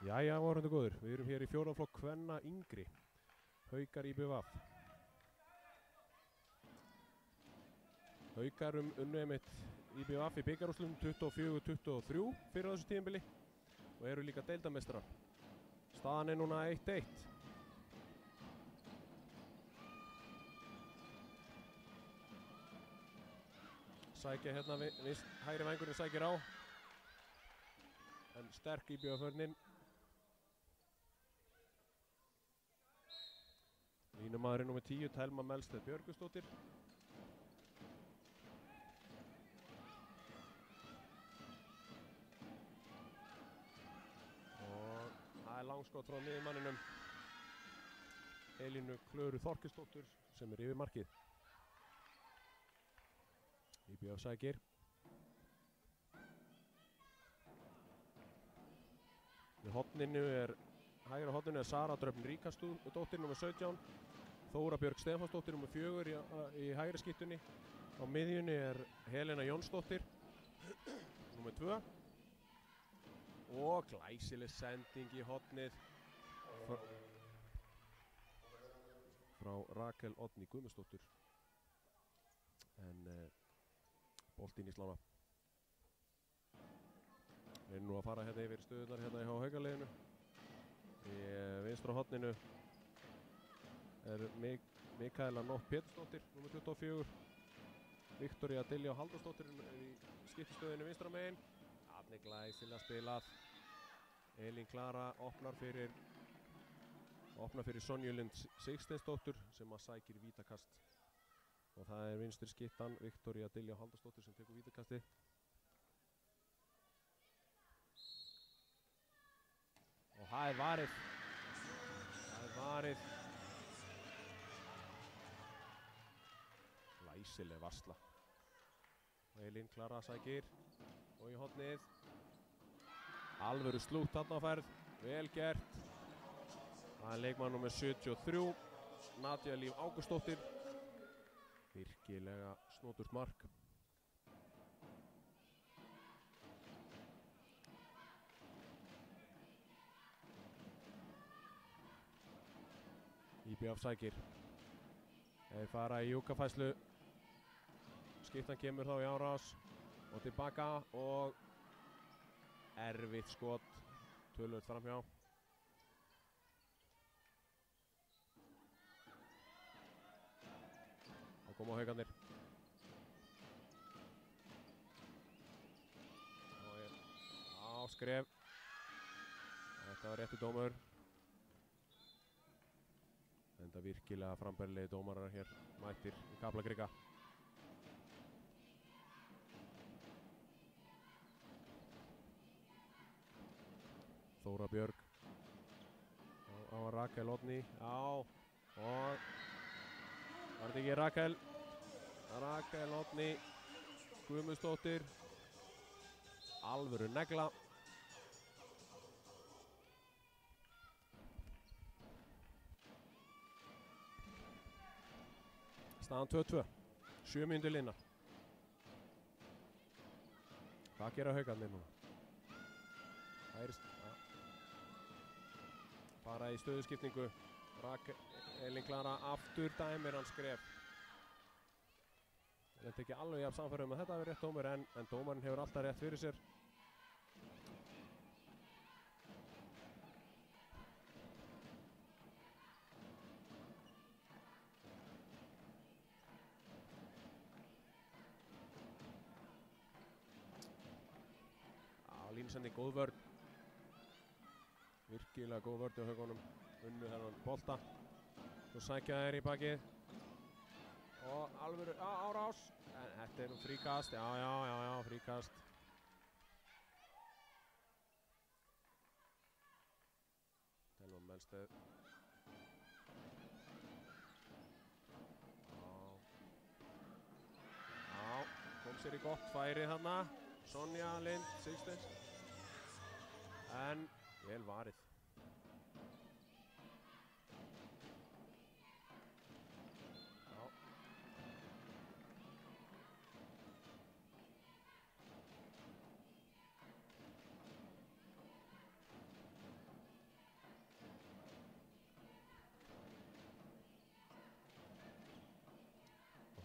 Jæja, áhorfendur góðir, við erum hér í fjórða flokk kvenna yngri, Haukar IBVF. Haukar unnu einmitt IBVF í bikarúrslitum 24-23 fyrir þessu tímabili og eru líka deildarmeistarar. Staðan er núna 1-1. Sækja hérna, hægri vængurinn sækir á, en sterk IBVF-vörnin. Línumaðurinn númer 10, Telma Melsteð Björgusdóttir. Og það er langskot frá miðjumanninum Elínu Klöru Þorkelsdóttur sem er yfir markið. IBVF sækir. Við horninu hægra horninu er Sara Dröfn Ríkharðsdóttir nr. 17, Þóra Björg Stefánsdóttir nr. 4 í hægri skiptunni. Á miðjunni er Helena Jónsdóttir nr. 2 og glæsileg sending í hornið frá Rakel Oddný Guðmundsdóttur, en boltinn í slána. Við erum nú að fara hérna yfir stöðunar hérna í Haukaleginu. Í vinstra horninu er Mikaela Nótt Pétursdóttir nr. 24, Viktoría Diljá Halldórsdóttir í skiptistöðinu vinstra megin. Þarna er glæsilega spilað. Elín Klara opnar fyrir Sonju Lind Sigsteinsdóttur sem að sækir vítakast, og það er vinstri skyttan Viktoría Diljá Halldórsdóttir sem tekur vítakastið. Og það er varið. Glæsileg varsla. Elín Klara sækir og í hornið. Alvöru slútt þarna á ferð, vel gert. Það er leikmaður númer 73, Nadja Líf Ágústsdóttir. Virkilega snoturt mark. IBVF sækir. Þeir fara í júkafæslu. Skiptan kemur þá í árás og tilbaka og erfitt skot, töluvert framhjá. Og koma Haukarnir. Og skref. Þetta var réttur dómur. Enda virkilega frambærilegi dómarar hér mættir í Kaplakrika. Þóra Björg á Rakel Oddný, og var þetta ekki Rakel Oddný Guðmundsdóttir, alvöru negla. Staðan 2-2, 7 mínútur liðnar. Hvað gera Haukarnir núna? Fara í stöðuskiptingu. Elín Klara aftur dæmir hann skref. Þetta er ekki alveg jafn samfærum að þetta hafi rétt dómur, en dómarinn hefur alltaf rétt fyrir sér. Línsending, góð vörn. Virkilega góð vörn á Haukunum. Unnu þennan bolta. Svo sækja þeir í bakið. Og alvöru árás. En þetta er nú fríkast. Já, fríkast. Telma Melsteð. Já, kom sér í gott færi þarna. Sonja Lind Sigsteins. En vel varið. Já.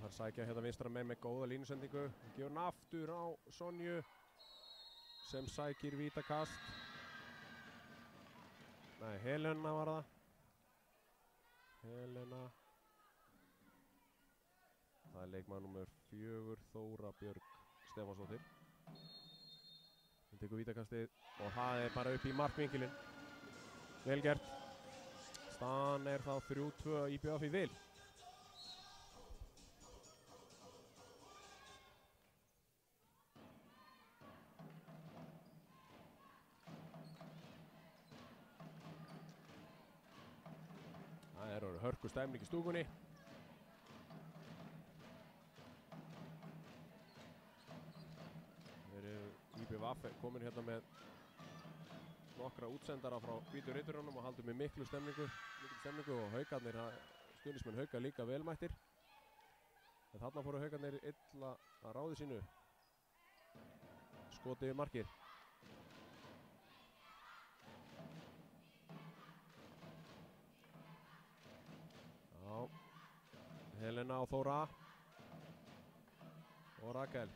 að sækja hérna vinstra með góða línusendingu. Gefur hann aftur á Sonju sem sækir vítakast. Nei, Helena var það. Helena. Það er leikmaður númer 4, Þóra Björg Stefánsdóttir. Hún tekur vítakastið og það er bara upp í markvinkilinn. Vel gert. Staðan er þá 3-2 IBF í vil. Það er hörku stemning í stúkunni. IBF komin hérna með nokkra útsendara frá hvítu riturunum og haldur með miklu stemningu og Haukarnir, stuðningsmenn Hauka líka velmættir. En þarna fóru Haukarnir illa að ráði sínu. Skotið yfir markið. Já. Helena og Þóra. Og Rakel.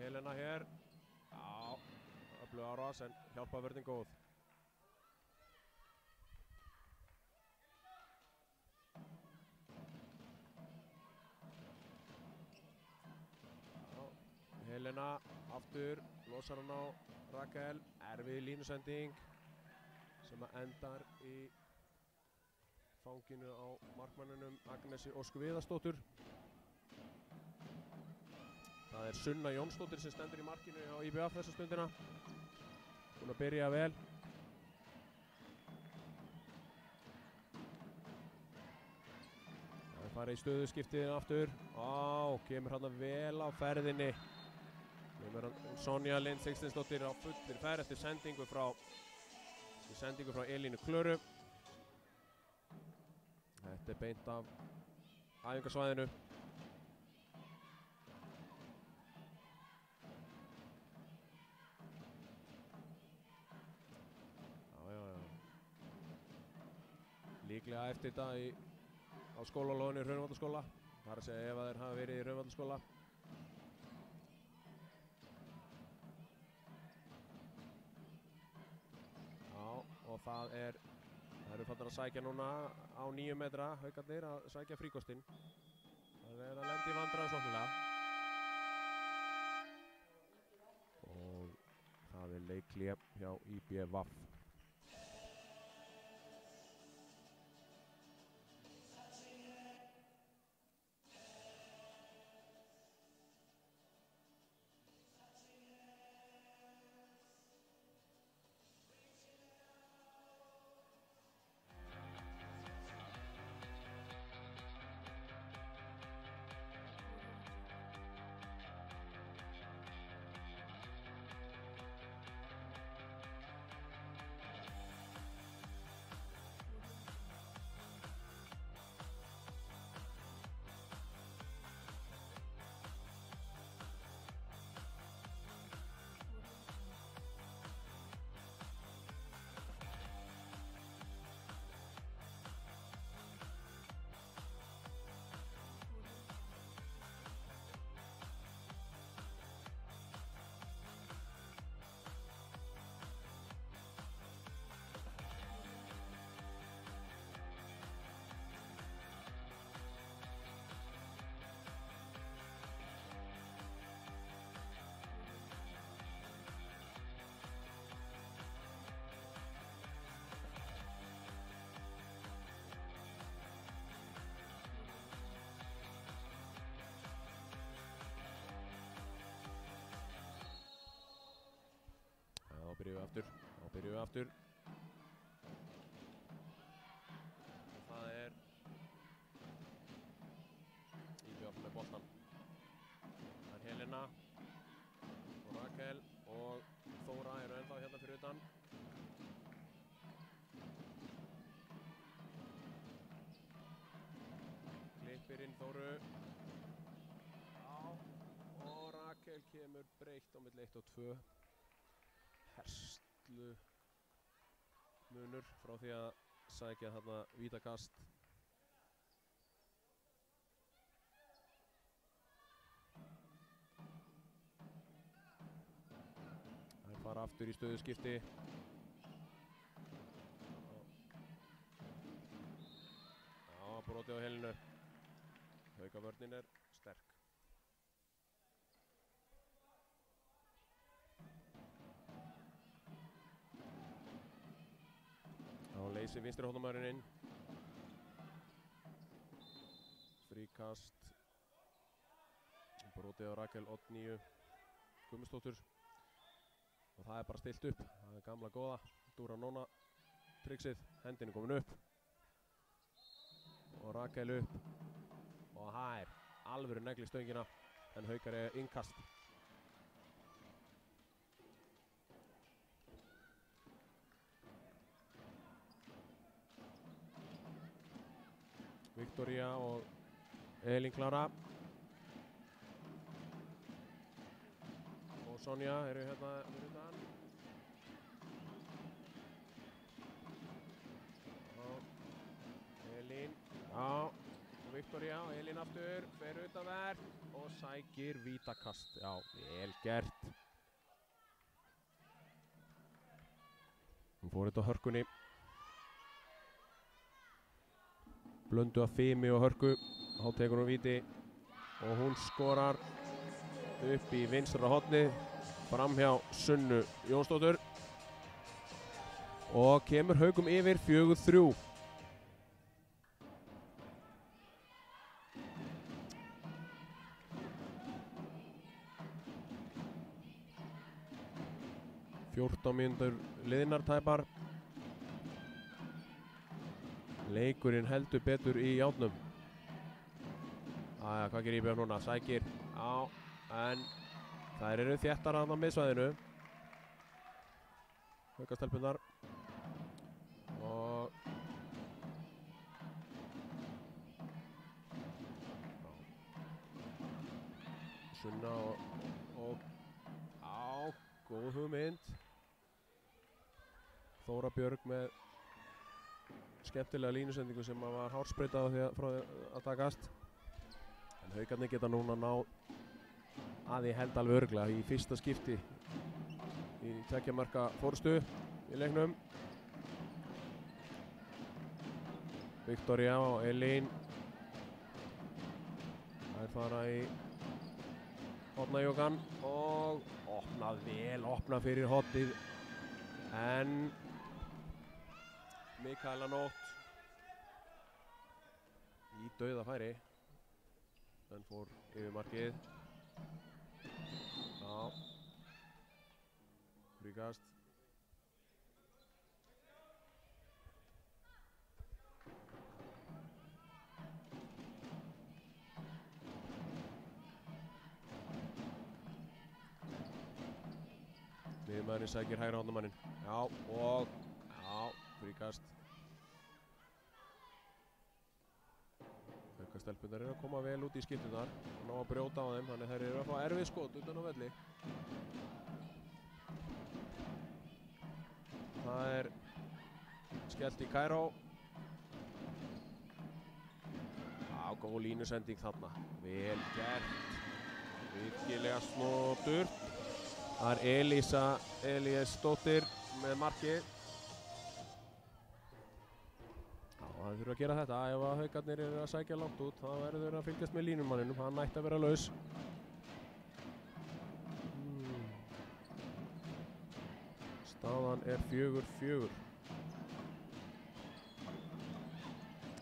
Helena hér. Já, öflug árás en hjálpavörðin góð. Já, Helena aftur, losar hann á Rakel. Erfið línusending sem endar í fanginu á markmanninum Agnesi Ósku Viðarsdóttur. Það er Sunna Jónsdóttir sem stendur í markinu á IBF þessa stundina. Búin að byrja vel. Það er farið í stöðuskiptið aftur. Kemur hann vel á ferðinni. Kemur Sonja Lind Sigsteinsdóttir á fullir ferð eftir sendingu frá Elínu Klöru. Þetta er beint af æfingasvæðinu. Líklega eftir þetta á skólalóðinu í Hraunvallaskóla. Það er að segja ef þeir hafa verið í Hraunvallaskóla. Já, og það eru farnir að sækja núna á 9 metra, Haukarnir að sækja fríkostinn. Það er að lenda í vandræðum sóknarlega. Og það er leikhlé hjá IBF. Þá byrjum við aftur. Og það er IBF með boltan. Það er Helena og Rakel og Þóra eru ennþá hérna fyrir utan. Klippir inn Þóru. Já, og Rakel kemur breytt á milli 1 og 2. Herslu munur frá því að sækja þarna vítakast. Bara aftur í stöðuskipti. Já, brotið á helinu. Haukavörnin sterk. Já, leysir vinstri hóttamæðurinn inn. Fríkast. Brotið á Rakel Oddnýju Guðmundsdóttur. Og það bara stilt upp. Það gamla góða Dúra Nóna triksið. Hendin komin upp. Og Rakel upp. Og það alvöru negli stöngina. En Haukar innkast. Viktoría og Elín Klára. Og Sonja eru hérna fyrir utan. Elín. Já. Og Viktoría og Elín aftur. Fer utan þær. Og sækir vítakast. Já, vel gert. Hún fór þetta á hörkunni. Blöndu af fimi og hörku. Þá tekur hún víti. Og hún skorar upp í vinstra hornið. Fram hjá Sunnu Jónsdóttur. Og kemur Haukum yfir 4-3. Fjórtán mínútur liðnar tæpar. Leikurinn heldur betur í járnum. Æja, hvað gerir Íbjörn núna? Sækir. Já, en þær eru þéttar að á miðsvæðinu. Haukastelpunnar. Og Sunna og á, góð hugmynd. Þóra Björg með skemmtilega línusendingu sem var hárspreytað frá að takast. En Haukarnir geta núna náð að ég held alveg örugglega í fyrsta skipti í 2 marka fórstu í leiknum. Viktoría og Elín. Þær fara í hornajókan og opnað vel, opnað fyrir hornið. En Mikaela Nótt í dauðafæri. Den fór yfir markið. Já. Fríkast. Miðjumæðurinn sækir hægra hornamanninn. Já, og fríkast. Haukastelpunnar eru að koma vel út í skiptunar og ná að brjóta á þeim, þannig þær eru að fá erfið skot utan á velli. Það skellt í Kaíró. Já, góð línusending þarna. Vel gert. Virkilega snoturt. Það Elíasdóttir með markið. Það þurfa að gera þetta, ef að Haukarnir eru að sækja langt út, þá verður þeir að fylgjast með línumanninum, hann ætti að vera laus. Staðan 4-4.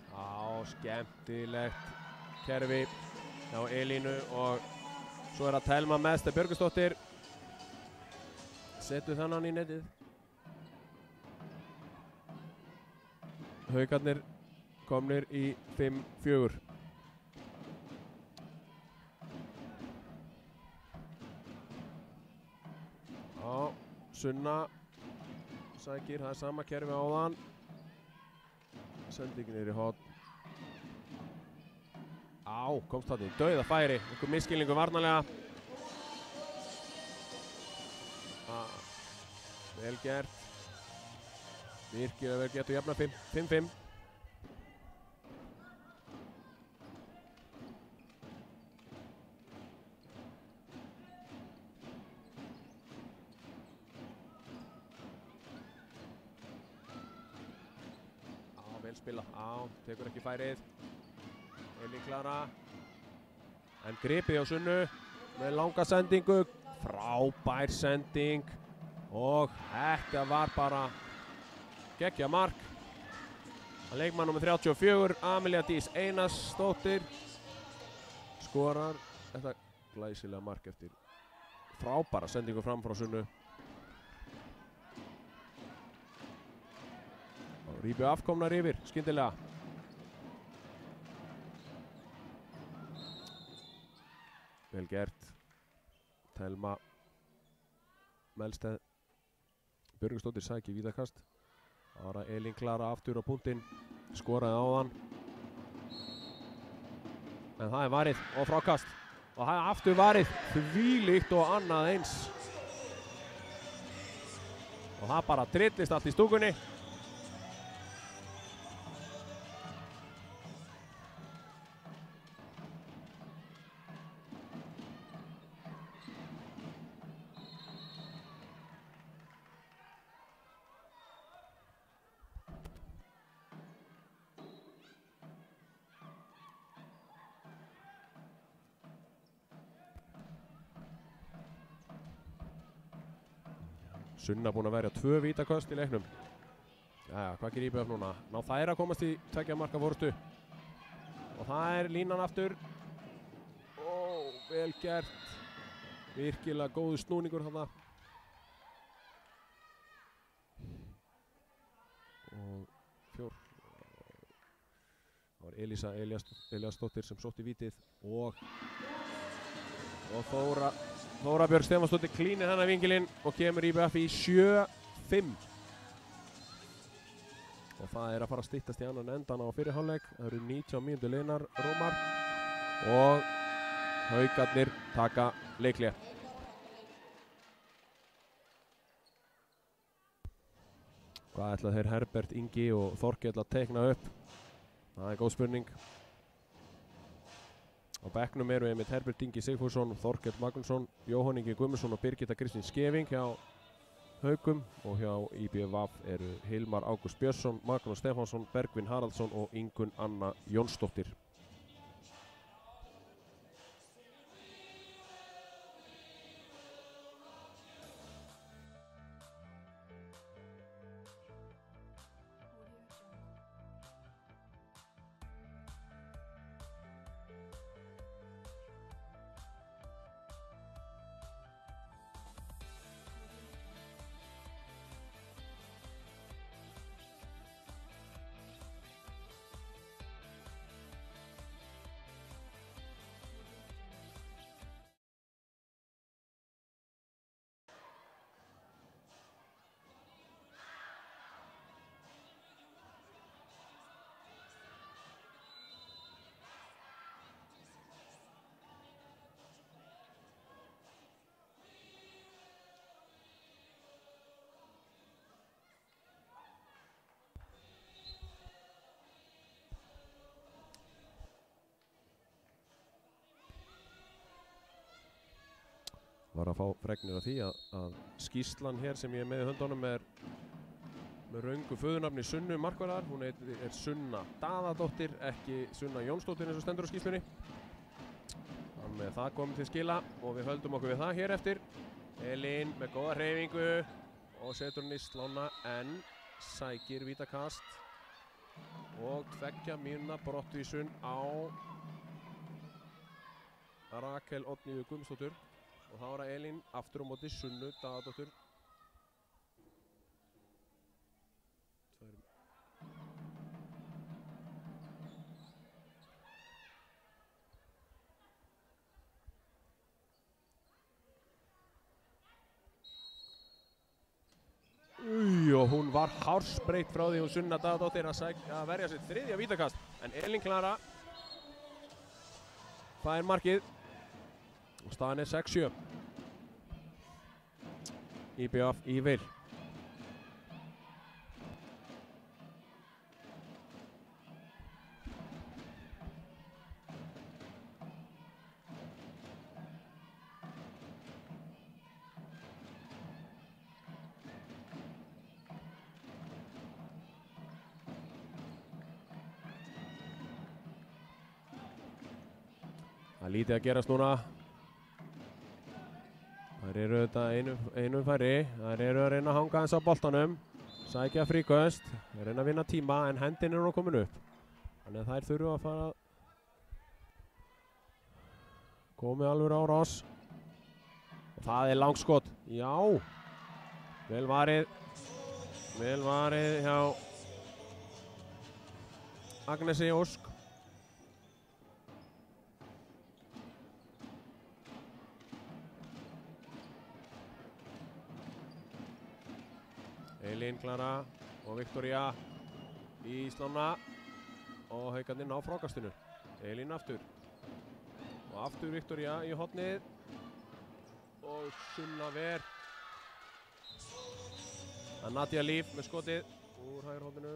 Já, skemmtilegt kerfi hjá Elínu og svo að Telma Mester Björgusdóttir. Setur þannan í netið. Haukarnir komnir í 5-4. Já, Sunna sækir, það sama kerfi áðan. Sendingin í horn. Á, komst það í dauðafæri. Einhver misskilningu varnarlega. Vel gert. Virkilega vel getur jafna 5-5. spila. Tekur ekki færið. Elín Klara. En gripið á Sunnu með langa sendingu. Frábær sending. Og þetta var bara geggjað mark. Leikmann númer 34, Amelía Dís Einarsdóttir. Skorar þetta glæsilega mark eftir frábæra sendingu fram frá Sunnu. Ríbi afkomnar yfir, skyndilega. Vel gert. Telma Melsteð Björgvinsdóttir sækir vítakast. Ára Elín Klara aftur á punktinn. Skoraði áðan. En það er varið og frákast. Og það er aftur varið. Þvílíkt og annað eins. Og það bara trillist allt í stúkunni. Sunna búin að verja 2 vítaköst í leiknum. Jæja, hvað gerir IBF núna? Ná þær að komast í 2 marka forystu. Og það er línan aftur. Vel gert. Virkilega góður snúningur þarna. Og það var Elísa Elíasdóttir sem sótti vítið. Og Þóra Björg Stefansdóttir klínir hennar vingilinn og kemur IBF í 7-5. Og það er að fara að styttast í annan endan á fyrri hálfleik. Það eru 19 mínútur liðnar rómar og Haukarnir taka leikhlé. Hvað ætla þeir Herbert Ingi og Þorkell að teikna upp? Það er góð spurning. Á bekknum eru einmitt Herbert Ingi Sigfússon, Þorkell Magnússon, Jóhann Ingi Guðmundsson og Birgitta Kristín Skeving hjá Haukum. Og hjá IBVF eru Hilmar Ágúst Björnsson, Magnús Stefánsson, Bergvin Haraldsson og Ingunn Anna Jónsdóttir. Var að fá fregnir af því að skýrslan hér sem ég er með í höndunum er með röngu föðurnafni Sunnu markvarðar. Hún er Sunna Daðadóttir, ekki Sunna Jónsdóttir eins og stendur á skýrslunni. Þannig að það komið til skila og við höldum okkur við það hér eftir. Elín með góða hreyfingu og setur hún í slána en sækir vítakast og 2 mínútna brottvísun á Rakel Oddnýju Guðmundsdóttur. Og þá er það Elín aftur á móti Sunnu Daðadóttur. Og hún var hársbreytt frá því hún Sunna Daðadóttir að verja sitt 3. vítakast. En Elín Klara fær markið. Og staðan er 6-7. IBF í vil. Það er lítið að gerast núna. Það eru þetta einu færri. Það eru að reyna að hanga eins á boltanum. Sækja fríköst. Það reyna að vinna tíma en hendin nú komin upp. Þannig að þær þurfa að fara komið alveg á rás. Og það er langskot. Já. Vel varið. Vel varið hjá Agnesi Ósk. Elín Klara og Viktoría í slána og Haukarnir ná frákastinu. Elín aftur og aftur Viktoría í hornið og Sunna Ver. Það er Nadia Líf með skotið úr hægri horninu.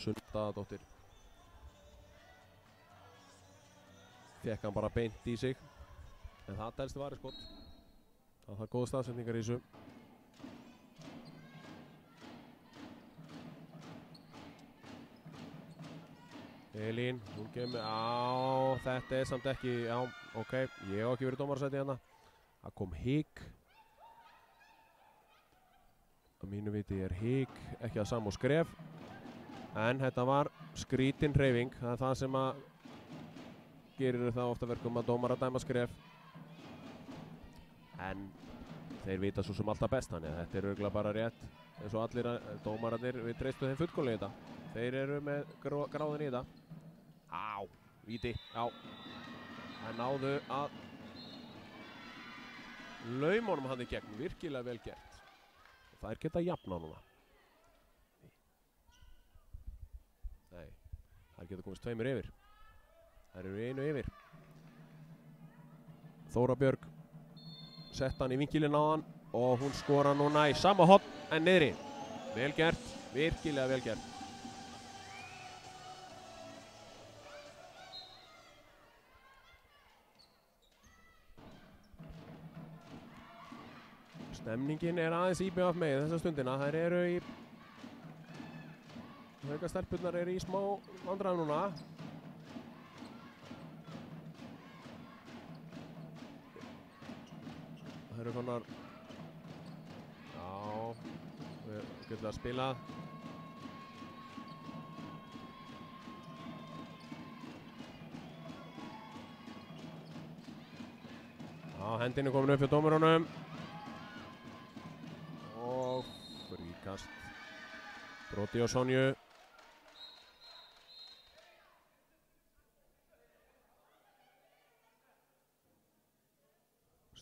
Sundadóttir fekk hann bara beint í sig en það telst varið skot. Það er góð staðsetningar í þessu. Elín, hún kemur á, þetta er samt ekki, já, ok, ég hef ekki verið dómarasæti hérna. Það kom hik. Að mínu viti er hik ekki að sama og skref. En þetta var skrítin hreyfing, það er það sem að gerir það ofta verkum að dómar að dæma skref. En þeir vita svo sem alltaf best, þannig að þetta er örugglega bara rétt. Eins og allir dómararnir, við treystu þeim fullkomlega í þetta. Þeir eru með gráðin í þetta. Á, víti, já. Það náðu að lauma honum hann í gegn, virkilega vel gert. Og það er geta jafna núna. Nei, það geta komist tveimur yfir. Það eru einu yfir. Þóra Björg sett hann í vinkilinn á hann og hún skora núna í sama hotn en niðri. Vel gert, virkilega vel gert. Stemningin er aðeins IBF með þessa stundina. Þær eru í Haukastelpurnar eru í smá vandræðum núna. Það eru konar. Já, við getum að spila. Já, hendin er komin upp hjá dómurunum. Og fríkast. Broti og Sonju.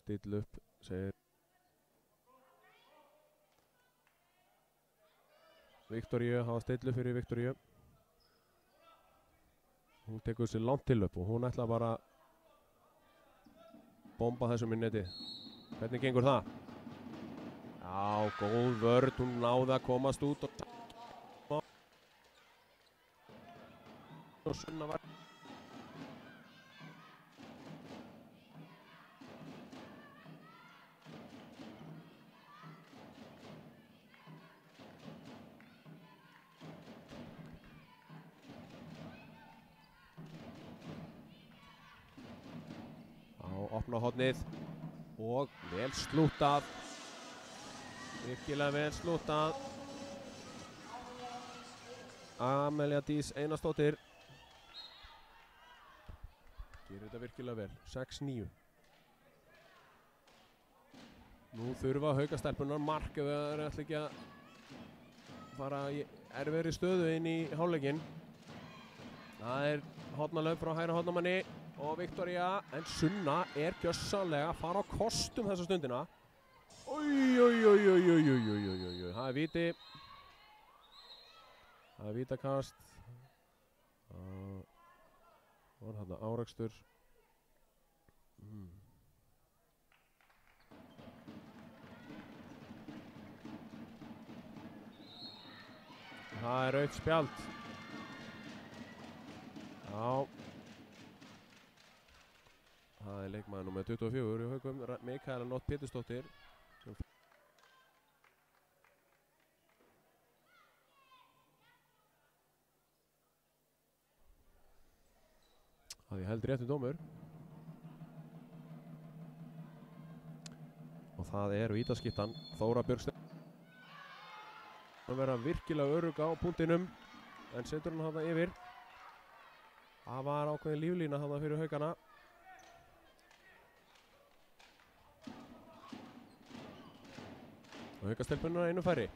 Still upp, segir Viktoríu, hafa still upp fyrir Viktoríu. Hún tekur sér langt til upp og hún ætla bara að bomba þessum í netið. Hvernig gengur það? Já, góð vörn, hún náði að komast út og Sunna var opna hornið og vel slútað. Virkilega vel slútað. Amelía Dís Einarsdóttir gerir þetta virkilega vel. 6-9. Nú þurfa Haukastelpurnar mark ef það ætla ekki að fara í erfiðri stöðu inn í hálfleikinn. Það er hornalöf frá hægri hornamanni og Viktoría, en Sunna er gjörsamlega að fara á kostum þessa stundina. Það er víti. Það er vítakast. Það var þarna árekstur. Það er rautt spjald. Já. Það er leikmaður númer 24 í Haukum, Mikaela Nótt Pétursdóttir. Það ég held réttu dómur. Og það er vítaskiptan. Þóra Björgsteinn. Það verða virkilega örugg á punktinum. En setur hann þarna yfir. Það var ákveðin líflína þarna fyrir Haukana. Og Haukastelpunna einu færri.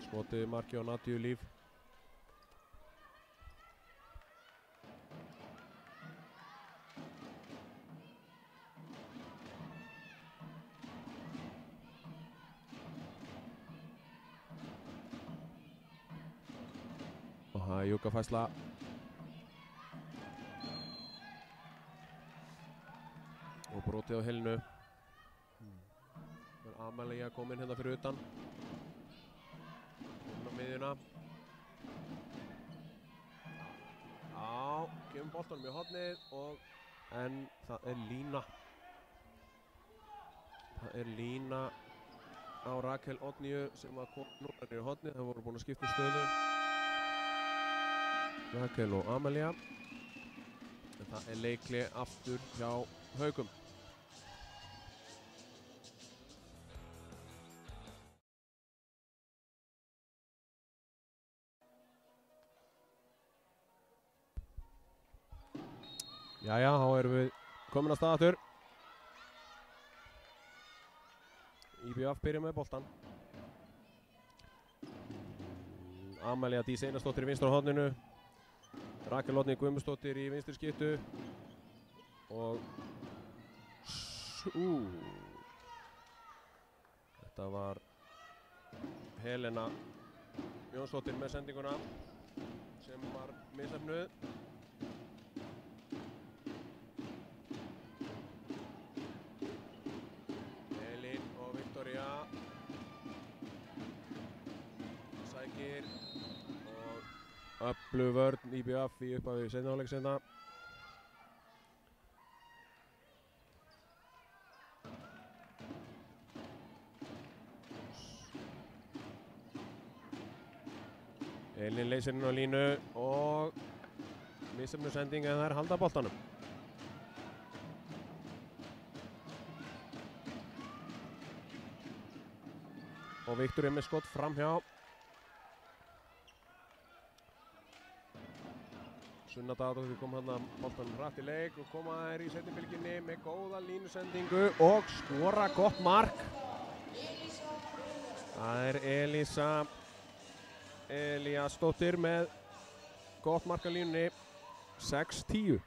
Skotið yfir markið á Nadíu Líf. Og það er Júkafæsla. Og brotið á helinu. Amalía kom inn hérna fyrir utan. Inn á miðjuna. Já, gefum boltanum í hornið en það er lína. Það er lína á Rakel Oddnýju sem að kom núna niður í hornið. Það voru búin að skipta stöðu. Rakel og Amalía. En það er leikli aftur hjá Haukum. Jæja, þá erum við komin að stað aftur. IBF byrja með boltan. Amalía Dís Einarsdóttir í vinstra horninu. Rakel Oddný Guðmundsdóttir í vinstri skiptu. Og þetta var Helena Jónsdóttir með sendinguna sem var misheppnuð. Sækir og öflug vörn IBF í upphafi seinni hálfleiks hérna. Elín leysir inn á línu og misheppnuð sending en það er halda boltanum. Og Viktor með skott framhjá. Sunna Daðadóttir kom hann að boltanum hratt í leik og koma þær í seinni bylgjunni með góða línusendingu og skora gott mark. Það er Elísa Elíasdóttir með gott mark á línunni. 6-10.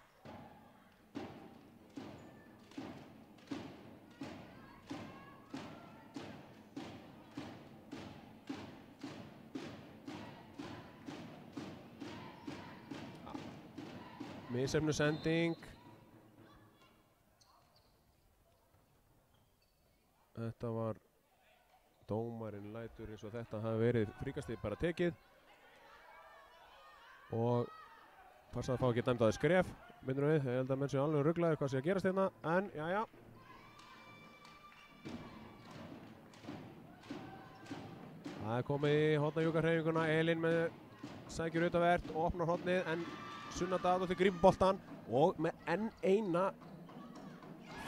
Misheppnuð sending. Þetta var dómarinn lætur eins og þetta hafi verið fríkastið bara tekið. Og passa að fá ekki dæmt á þess skref. Myndum við, ég held að menn séu alveg ruglaðir hvað sé að gerast hérna. En, jæja. Það er komið í hornajúkarhreyfinguna. Elín með sækir utavert og opnar hornið en Sunna Daðadóttir grípur boltan og með enn eina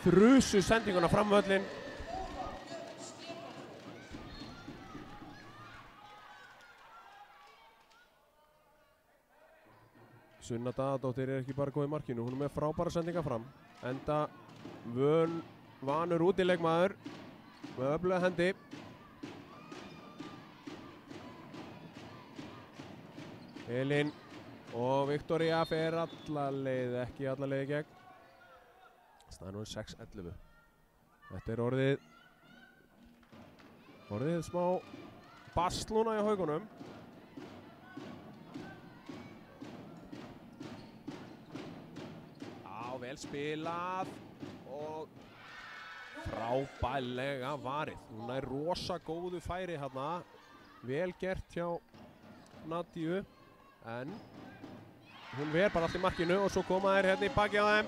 þrusu sendinguna fram völlin. Sunna Daðadóttir er ekki bara góð í markinu, hún er með frábæra sendinga fram. Enda vanur útileikmaður með öfluga hendi. Elín og Viktoría fer alla leið, ekki alla leið í gegn. Staðan er 6-11. Þetta er orðið smá bastlúna í Haukunum. Vel spilað og frábærlega varið. Hún er rosa góðu færi hérna. Vel gert hjá Nadíu. en hún ver bara allt í markinu og svo koma þær hérna í baki á þeim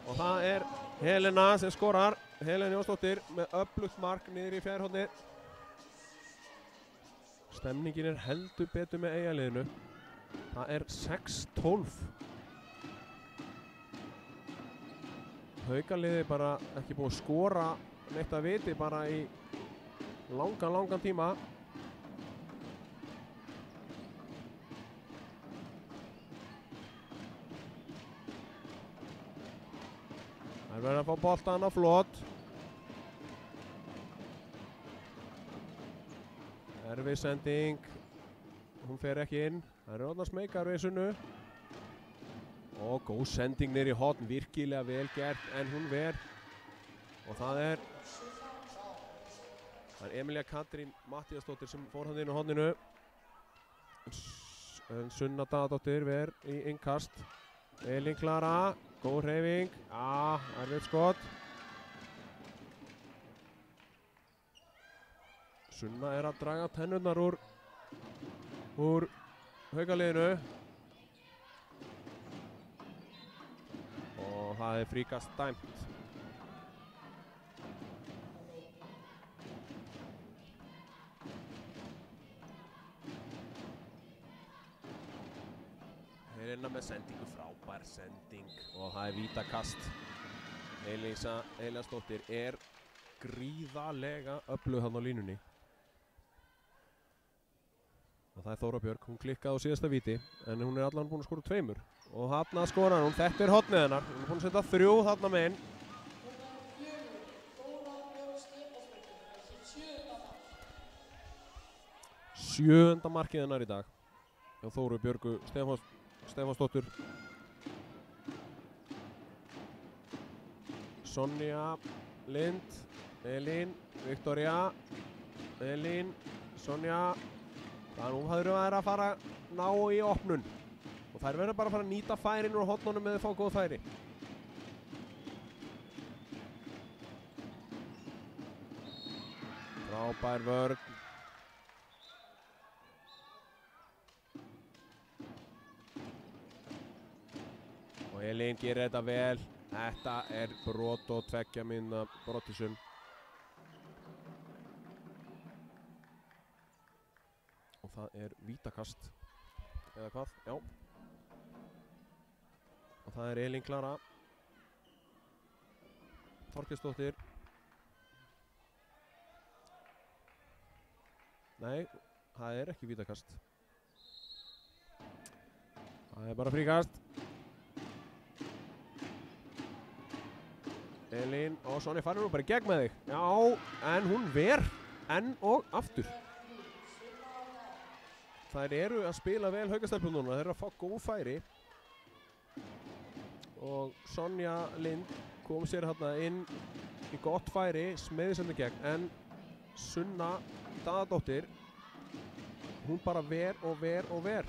og það er Helena sem skorar. Helena Jónsdóttir með öflugt mark niður í fjærhornið. Stemningin er heldur betur með Eyjaliðinu. Það er 6-12. Haukaliði bara ekki búið að skora neitt að viti bara í langan tíma. Það verður að fá boltan á flot. Erfið sending. Hún fer ekki inn. Það eru orðnar smeykar við Sunnu. Og góð sending niður í horn, virkilega vel gert, en hún ver. Og það er Emilía Katrín Matthíasdóttir sem fór hann inn á horninu. Sunna Daðadóttir ver í innkast. Elín Klara, góð hreyfing. Erfitt skot. Sunna er að draga tennurnar úr Haukaliðinu. Og það er fríkast dæmt. Helena með sendingu, frábær sending og það er vítakast. Elísa Eliasdóttir er gríðarlega öflug hann á línunni. Og það er Þóra Björk, hún klikkaði á síðasta víti en hún er allan búin að skora 2. Og þarna skorar hún, þetta er hornið hennar. Hún er búin að setja 3 þarna með inn. Sjöunda markið hennar í dag. Já, Þóru Björgu Stefánsdóttur. Sonja Lind, Elín, Viktoría, Elín, Sonja. Þannig hún hafði verið að fara að ná í opnun. Og þær verður bara að fara að nýta færin úr hornunum með að fá góð færi. Frábær vörn. Og Elín gerir þetta vel. Þetta er brot og 2 mínútna brottvísun. Og það er vítakast. Eða hvað? Já. Og það er Elín Klara Þorkelsdóttir. Nei, það er ekki vítakast. Það er bara fríkast. Elín og Sonja farir nú bara í gegn með þig. Já, en hún ver enn og aftur. Þær eru að spila vel Haukastelpur núna. Þeir eru að fá góð færi. Og Sonja Lind kom sér hérna inn í gott færi, smeði sem þið gegn, en Sunna Daðadóttir, hún bara ver og ver og ver.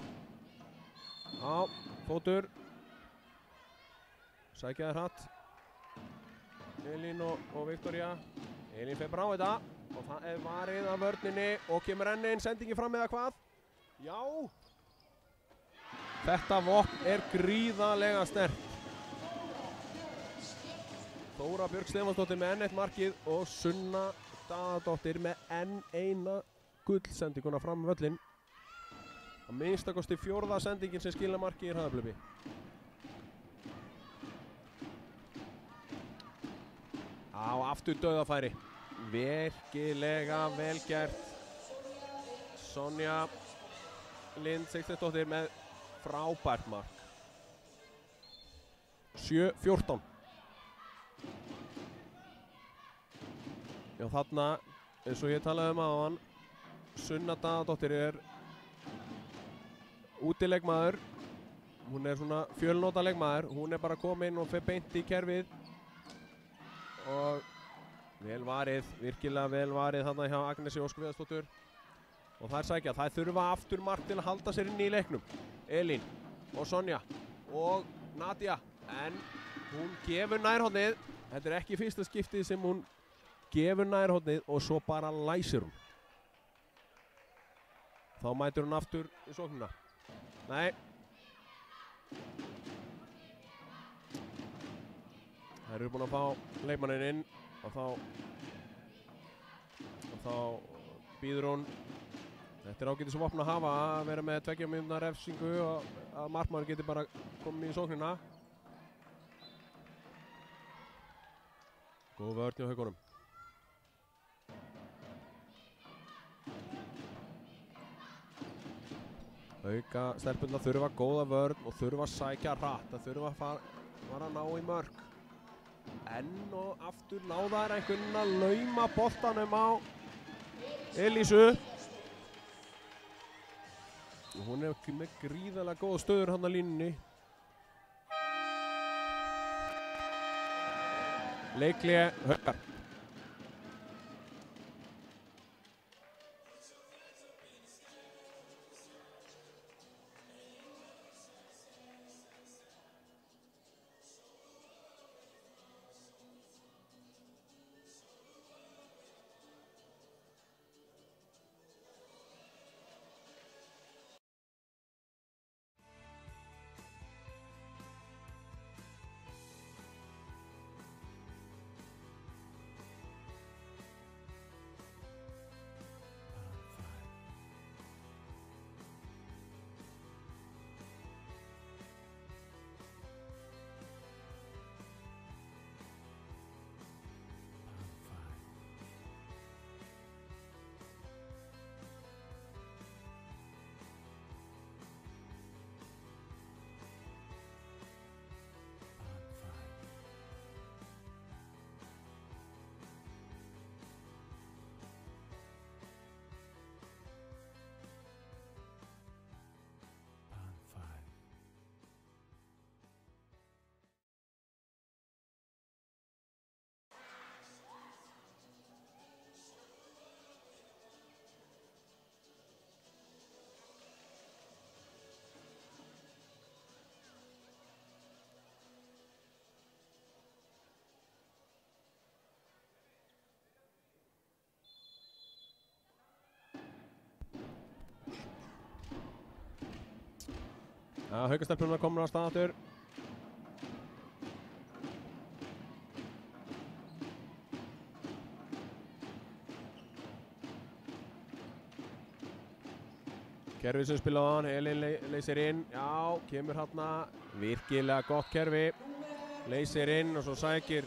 Já, fótur. Sækja þær hatt. Elín og Viktoría. Elín fer bara á þetta og það er varið af vörninni og kemur enn einn sendingi fram eða hvað? Já! Þetta vopn er gríðarlega sterkt. Þóra Björk Stefánsdóttir með enn eitt markið og Sunna Daðadóttir með enn eina gullsendinguna fram með völlinn. Að minnstakosti 4. sendingin sem skila marki í Hraðablöfi. Á aftur dauðafæri. Virkilega vel gert. Sonja Lind Sigþórsdóttir með frábært mark. 7-14. Já, þarna, eins og ég talaði áðan, Sunna Daðadóttir er útileikmaður. Hún er svona fjölnota leikmaður. Hún er bara komin og fer beint í kerfið. Og vel varið, virkilega vel varið þarna hjá Agnesi Ósk Viðarsdóttur. Og þær sækja, þær þurfa aftur mark til að halda sér inn í leiknum. Elín og Sonja og Nadia. En hún gefur nærhornið. Þetta er ekki fyrsta skiptið sem hún gefur nærhornið og svo bara læsir hún. Þá mætir hún aftur í sóknina. Nei. Það eru búin að fá leikmanninn inn og þá býður hún. Þetta er ágætis vopn að hafa að vera með 2 mínútna refsingu og að markmaður geti bara komið í sóknina. Góð vörn hjá Haukunum. Hauka stelpurnar þurfa góða vörn og þurfa að sækja hratt. Það þurfa að fara að ná í mörk. Enn og aftur náða þær einhvern veginn að lauma boltanum á Elísu. Og hún er með gríðarlega góða stöður hann að línunni. Leikhlé Haukar. Ja, Haukastelpurnar komnar af stað aftur. Kerfi sem spilaði á hann, Elín leysir inn. Já, kemur hérna. Virkilega gott kerfi. Leysir inn og svo sækir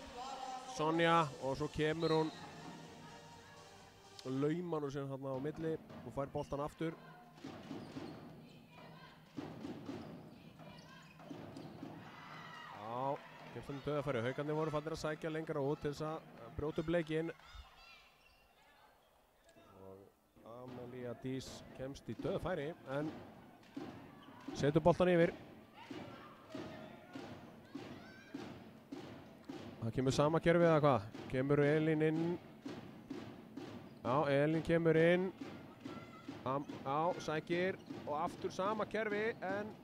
Sonja og svo kemur hún og laumar hún sér hérna á milli og fær boltan aftur. Kemst döðafæri. Haukarnir voru fannir að sækja lengra út til þess að brjóta upp leikinn. Og Amelía Dís kemst í döðafæri en setur boltan yfir. Það kemur sama kerfið eða hvað? Kemur Elín inn. Já, Elín kemur inn. Já, sækir og aftur sama kerfi en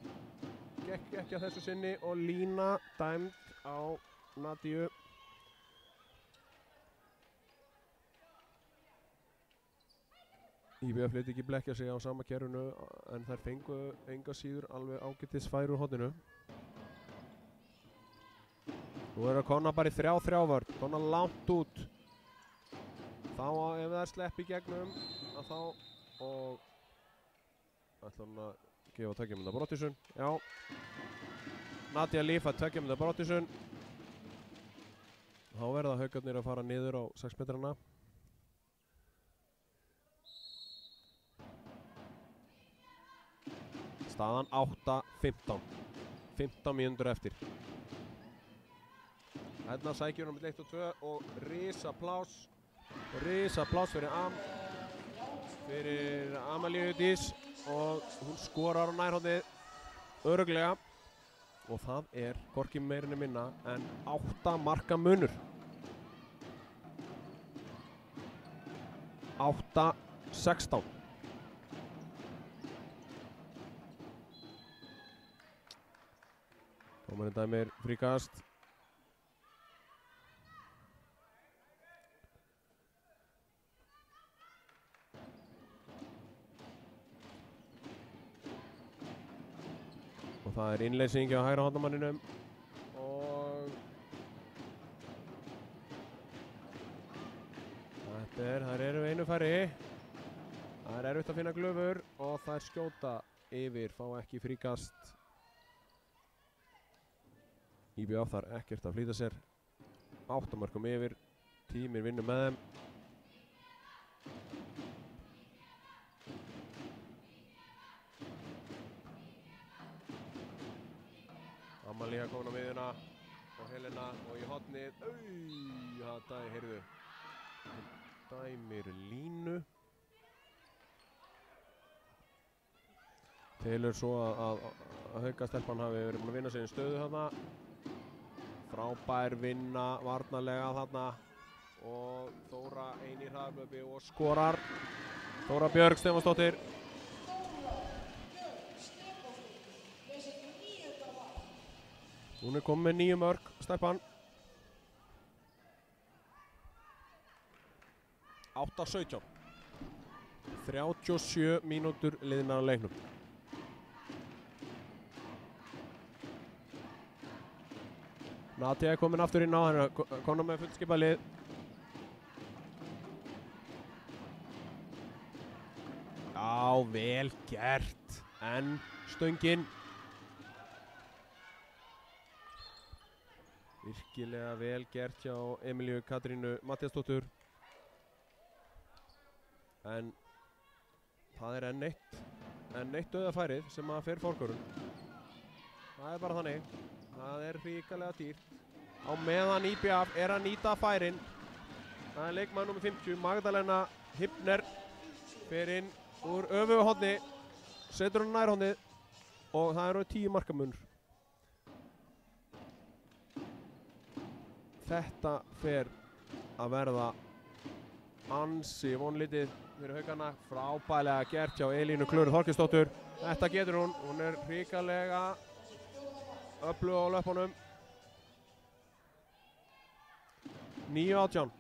gekk ekki að þessu sinni og lína dæmd á Nadíu. IBF lét ekki blekkja sig á sama kerfinu en þær fengu enga síður alveg ágætis færi úr horninu. Nú er það kona bara í 3-3 vörn, kona langt út. Þá ef það er slepp í gegnum að þá og ætla hún að gefa 2 mínútna brottvísun. Já. Nadia Líf að 2 mínútna brottvísun. Þá verða Haukarnir að fara niður á 6 metrana. Staðan 8-15. 15 mínútur eftir. Hérna sækir hún með 1 og 2 og risa pláss. Risa pláss fyrir Amelíu Dís og hún skorar á nærhornið örugglega og það er hvorki meira né minna en 8 marka munur. 8-16. Dómarinn dæmir fríkast. það innleysing á hægra hornamanninum og þær eru einu færri. Það erfitt að finna glufur og þær skjóta yfir, fá ekki fríkast. IBF þarf ekkert að flýta sér. 8 mörkum yfir, tíminn vinnur með þeim. Amalía komin á miðjuna og Helena og í hornið. Það heyrðu. Dæmir línu. Telur svo að Haukastelpan hafi verið búin að vinna sér í stöðu þarna. Frábær vinna varnarlega þarna og Þóra ein í hraðhlaupi og skorar. Þóra Björg Stefánsdóttir. Hún er komin með 9 mörk, stelpan. 8-17. 37 mínútur liðnar á leiknum. Nadia er komin aftur inn á, hann er komin með fullskipað lið. Já, vel gert. En stöngin. Virkilega vel gert hjá Emilíu Katrínu Matthíasdóttur. En það er enn eitt dauðafærið sem að fer forkörun. Það er bara þannig. Það er hrikalega dýrt. Á meðan IBF er að nýta færin. Það er leikmaður nr. 50, Magdalena Hibner. Fer inn úr öfugu horni. Setur hún nær hornið. Og það eru 10 markamunur. Þetta fer að verða ansi vonlítið fyrir Haukana. Frábælega gert hjá Elínu Klöru Þorkelsdóttur. Þetta getur hún. Hún er hrikalega öflug á löpunum. 9-18.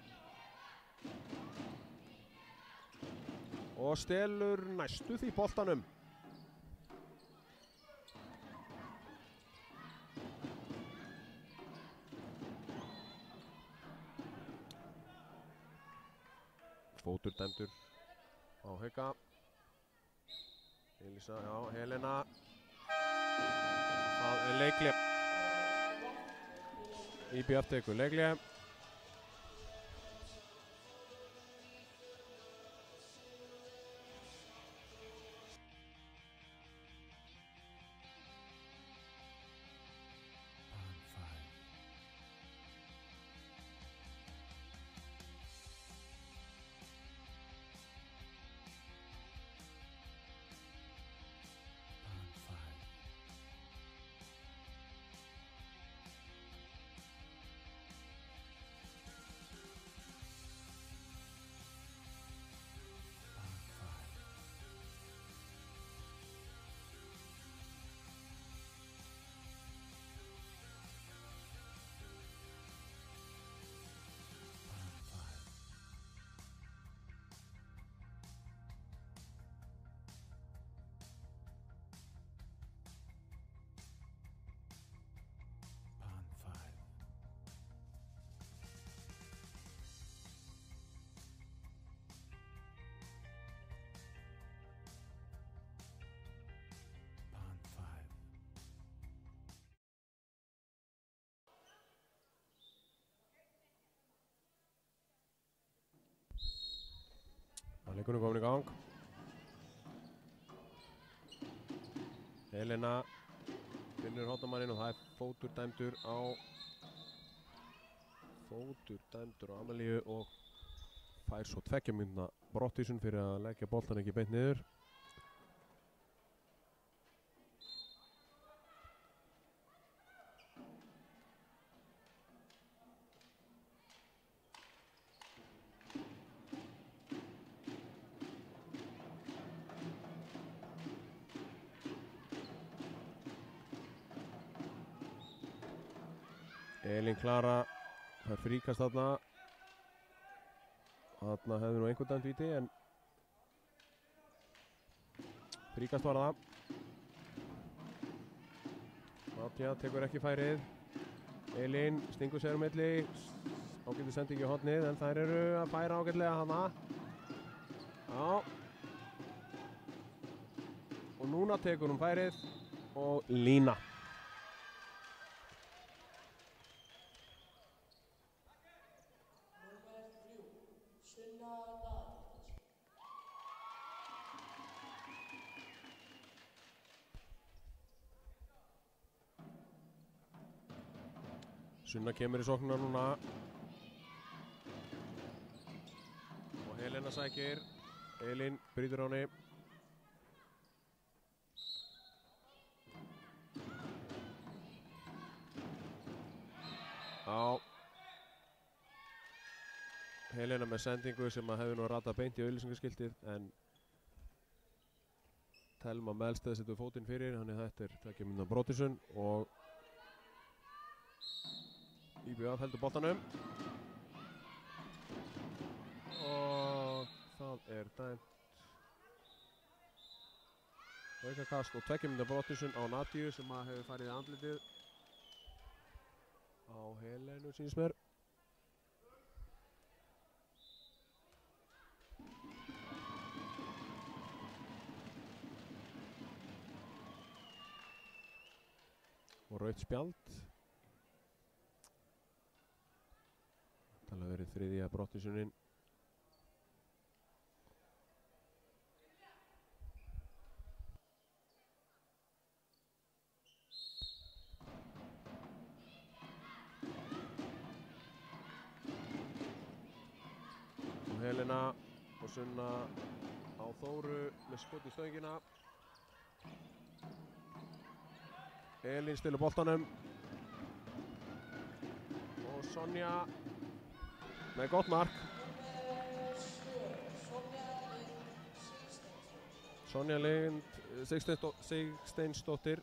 Og stelur næstu því boltanum. Fótur dæmdur á Hauka. Elísa, já, Helena. Það er leikhlé. IBF tekur leikhlé. Leikurinn komin í gang. Helena finnur hornamanninn og það er fótur dæmdur á Amalíu og fær svo 2 mínútna brottvísun fyrir að leggja boltan ekki beint niður. Elín Klara fær fríkast þarna. Þarna hefði nú einhvern dæmt víti en fríkast var það. Nadja tekur ekki færið. Elín stingur sér milli. Ágætis sending í hornið en þær eru að færa ágætlega hana. Já. Og núna tekur hún færið og lína. Sunna kemur í sóknuna núna. Og Helena sækir. Elín brýtur á henni. Já. Helena með sendingu sem að hefði nú ratað beint í auglýsingaskiltið en Telma Melsteð setur fótinn fyrir, þannig þetta er tveggja mínútna brottvísun og IBF heldur boltanum og það er dæmt aukakast og tveggja mínútna brottvísun á Nadju sem að hefur farið í andlitið á Helenu sýnist mér. Og rautt spjald. Það hefur verið þriðja brottvísunin. Og Helena og Sunna á Þóru með skot í stöngina. Elín stilur boltanum og Sonja með gott mark. Sonja Lind Sigsteinsdóttir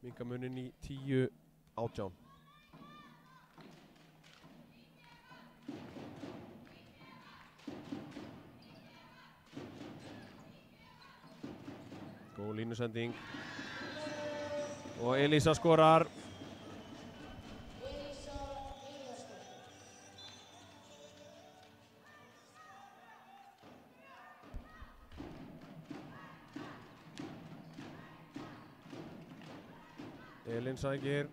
minnka munin í 10-18. Góð línusending. Og Elísa skorar. Elín sækir.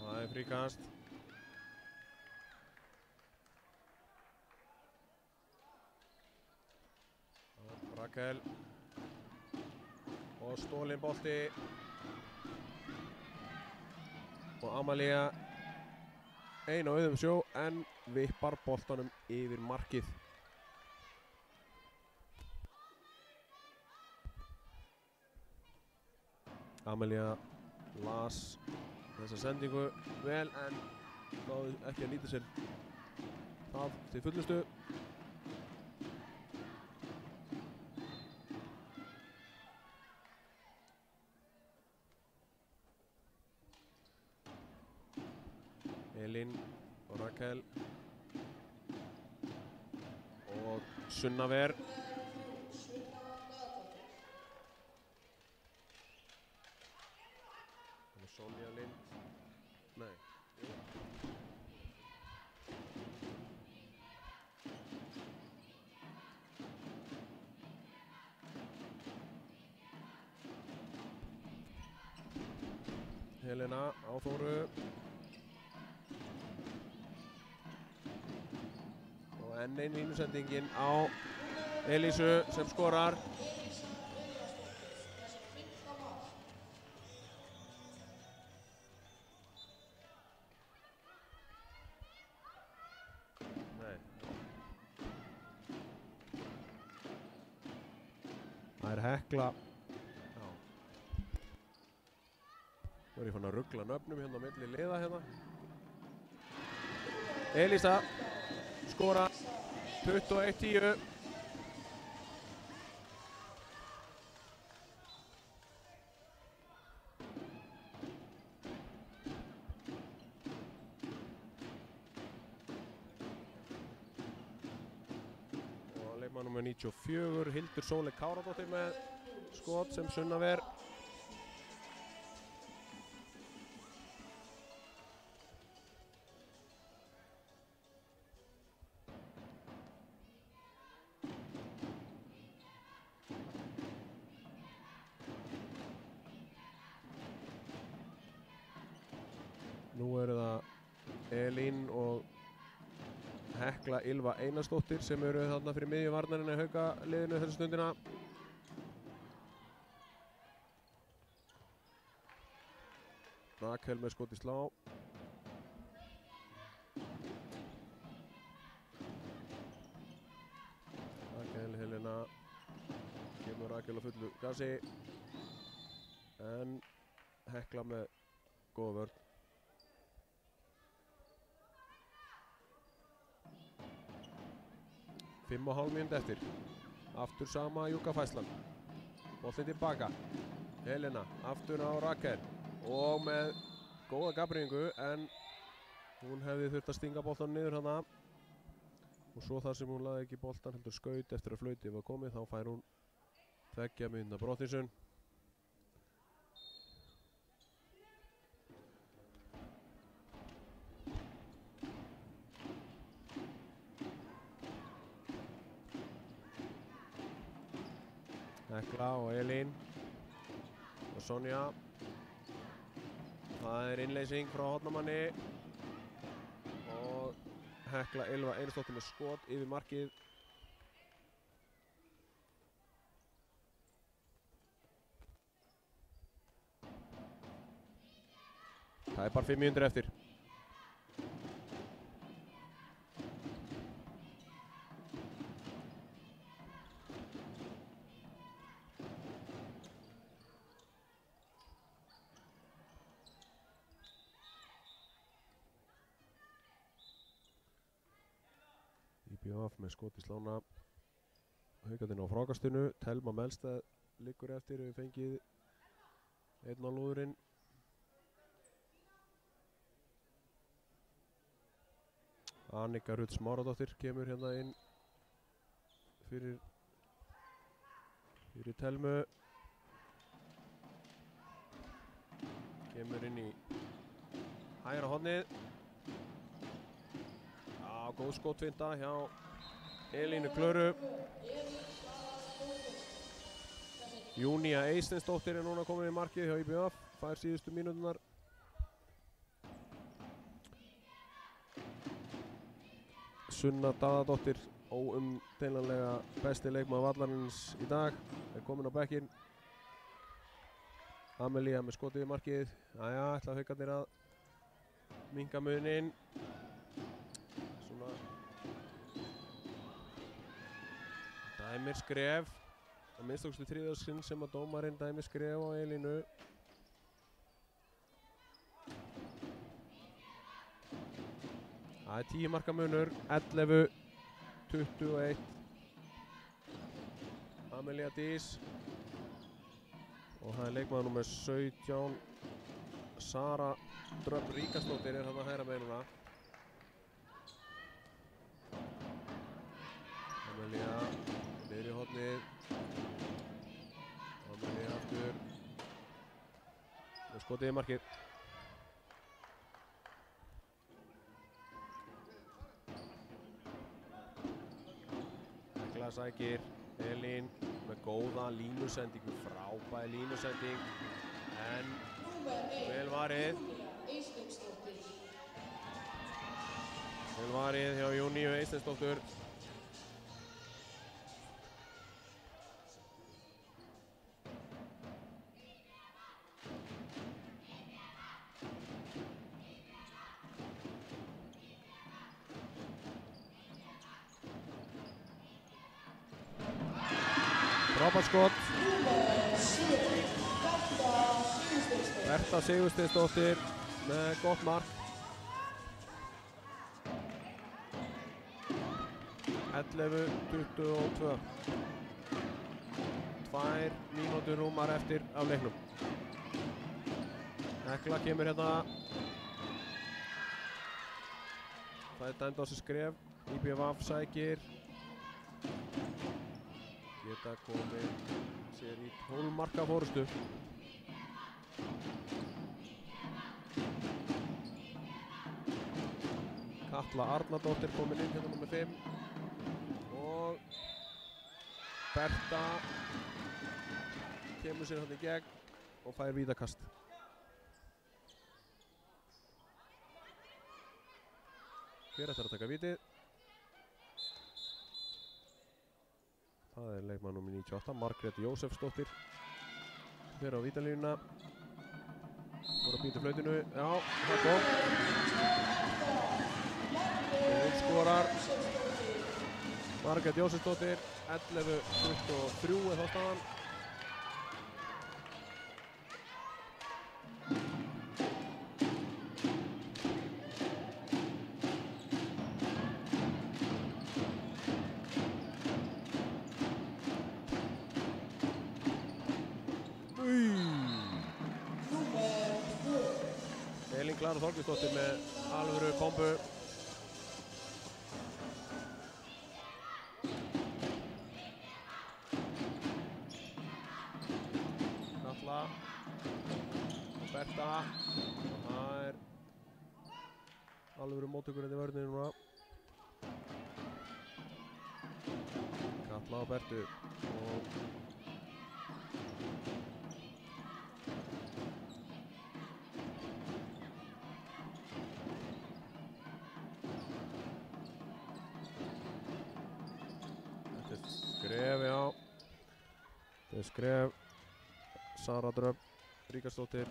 Það er fríkast. Rakel og stólinn bolti og Amalía ein á auðum sjó en vippar boltanum yfir markið. Amalía las þessa sendingu vel en náði ekki að nýta sér það til fullustu. Elín og Rakel og Sunna Ver. Og Sonja Lind. Nei. Helena á Þóru. En einn línusendingin á Elísu sem skorar. Nei. Það er Hekla. Já. Nú er ég fann að ruggla nöfnum hérna á milli liða hérna. Elísa skora 21-10. leikmaður númer 94, Hildur Sóley Káradóttir með skot sem sunnaver. Nú eru það Elín og Hekla Ylva Einarsdóttir sem eru þarna fyrir miðjuvarnarinn í Haukaliðinu þessa stundina. Rakel með skot í slá. Rakel Helena. Kemur Rakel á fullu gasi. En Hekla með góða vörn. 5,5 mínútur eftir. Aftur sama Júkafæslan. Boltinn tilbaka. Helena aftur á Rakel. Og með góða gabbringu en hún hefði þurft að stinga boltan niður hana. Og svo þar sem hún laði ekki boltan heldur skaut eftir að flautið var komið þá fær hún 2 mínútna brottvísun. Hekla og Elín og Sonja. Það er innleysing frá hornamanni og Hekla Ylva Einarsdóttir með skot yfir markið. Það er bara 5 mínútur eftir. IBF með skot í slána. Haukarnir á frákastinu. Telma Melstad liggur eftir, við fengið einn á lúðurinn. Annika Rut Smáradóttir kemur hérna inn fyrir Telmu. Kemur inn í hægra hornið. Góð skotfinta hjá Elínu Klöru. Júnía Eysteinsdóttir er núna komin í markið hjá IBF. Fær síðustu mínúturnar. Sunna Daðadóttir, óumdeilanlega besti leikmaður vallarins í dag, er komin á bekkinn. Amelía með skotið í markið. Jæja, ætla Haukarnir að minnka muninn. Dæmir skref, að minnstakosti þriðja sinn sem að dómarinn dæmir skref á Elínu. Það er 10 marka munur, 11-21. Amelía Dís. Og það er leikmaður númer 17, Sara Dröfn Ríkharðsdóttir er þarna hægra megin núna. Amelía niður í hornið. Amelía aftur. Og skotið í markið. Hekla sækir. Elín með góða línusendingu, frábær línusending. En vel varið. Vel varið hjá Júníu Eysteinsdóttur. Frábært skot. Berta Sigursteinsdóttir með gott mark. 11-22. 2 mínútur rúmar eftir af leiknum. Hekla kemur hérna. Það er dæmd á sig skref. IBF sækir. Vita komið sér í 12 marka fórustu. Katla Arnardóttir komin inn hérna nummer 5 og Berta kemur sér hann í gegn og fær vítakast. Hver ætlar að taka vítið? Það er leikmaður númer 98, Margrét Jósefsdóttir. Fer á vítalínuna. Voru að býta flautinu. Já, það kom. Hún skorar. Margrét Jósefsdóttir, 11-23 er þá staðan. Elín Klara Þorgrímsdóttir með alvöru bombu. Katla, Berta, það er alvöru móttökurinn í vörðinu núna. Katla og Bertu og skref, já. Þetta er skref. Sara Dröfn Ríkarsdóttir.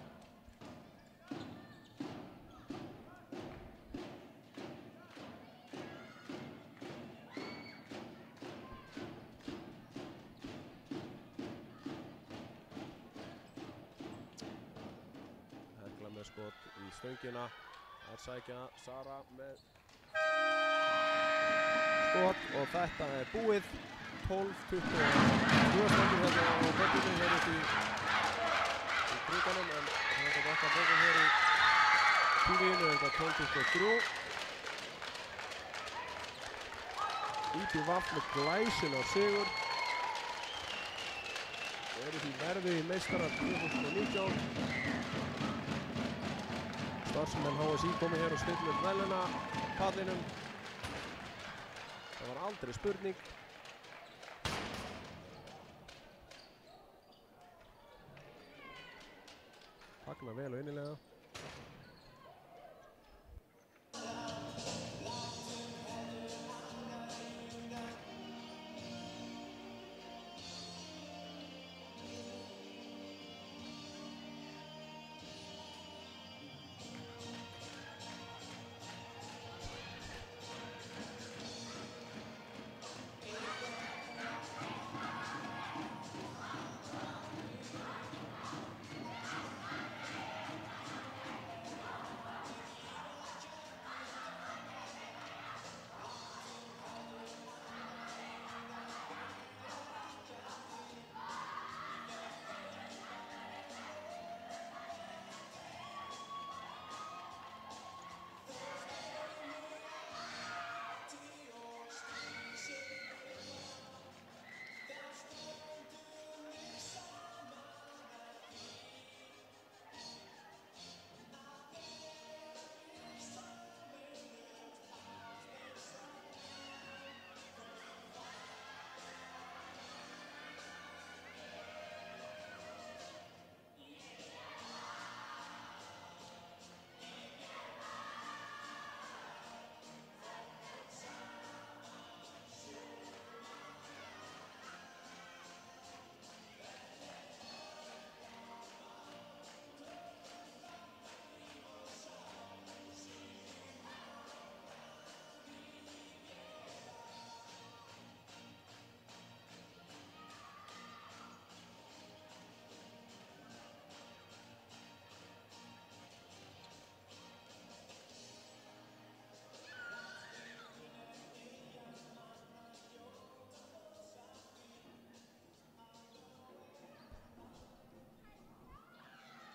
Hekla með skot í stöngina. Þar sækja Sara með skot og þetta er búið. 12-22 stendur hérna á böllinu hér upp í kriganum en þetta er alltaf bókum hér í tíðinu, þetta er 12-23. IBVF með glæsin á sigur. Það eru því verði í meistarar 2019. Starfsmenn HSÍ komið hér og stillir veluna pallinum. Það var aldrei spurning. Fagnar vel og innilega.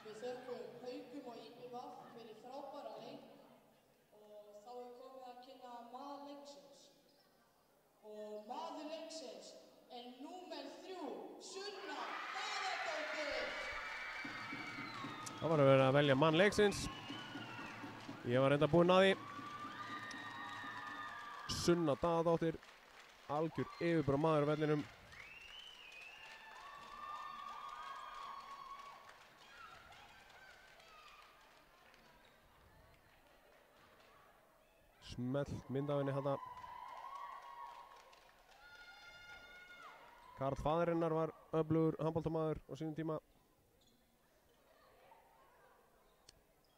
Við þökkum Haukum og IBVF fyrir frábæra leik og þá er komið að kynna maður leiksins. Og maður leiksins er númer 3. Sunna Daðadóttir. Það var að vera að velja mann leiksins. Ég var enda búinn að því. Sunna Daðadóttir, algjör yfirbara maður á vellinum. Smellt mynd af henni hérna. Karl faðir hennar var öflugur handboltamaður á sínum tíma.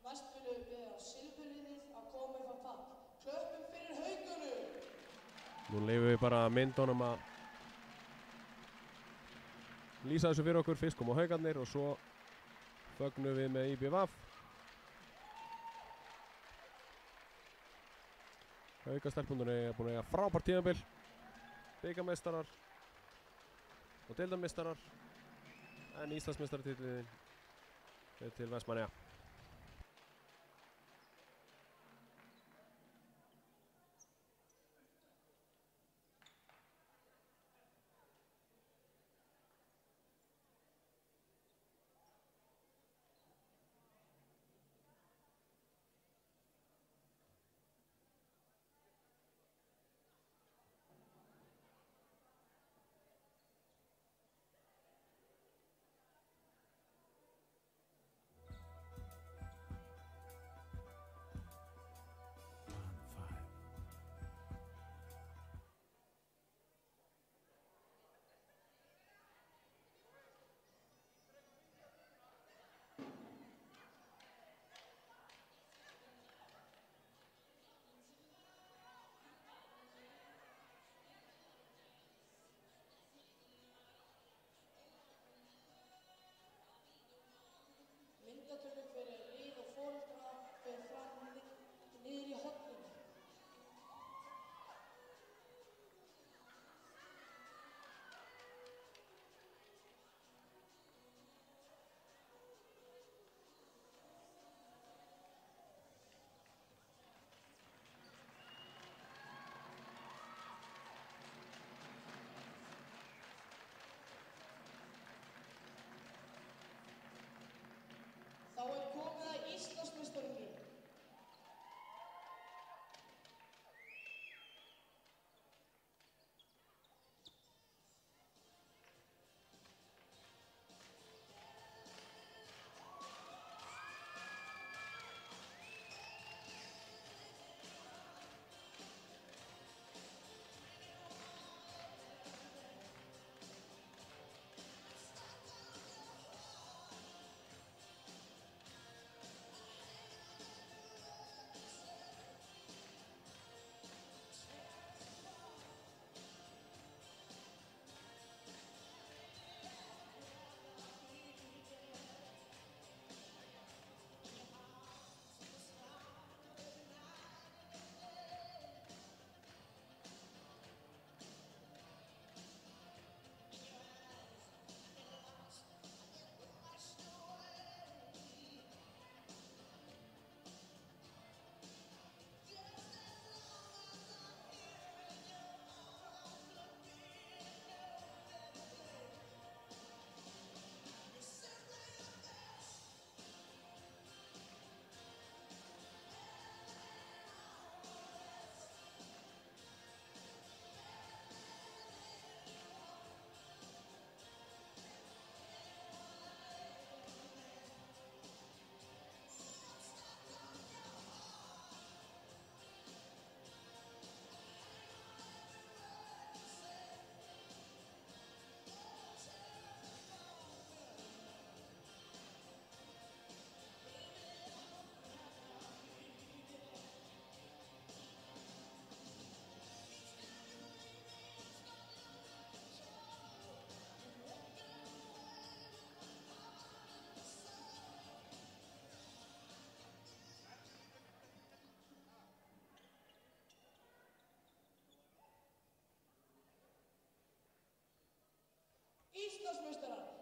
Næst viljum við biðja silfurliðið að koma upp á pall. Klöppum fyrir Haukunum. Nú leifum við bara myndunum að lýsa þessu fyrir okkur. Fyrst kom á Haukarnir og svo fögnum við með IBVF. Haukastelpundur er búin að eiga frábært tímabil. Bikarmeistarar og deildarmeistarar. En Íslandsmeistaratitlinn er til Vestmannaeyja. Myndatökur fyrir lið og foreldra fer fram niður í horninu. Þá er komið að Íslandsmeistarunum. Íslandsmeistarar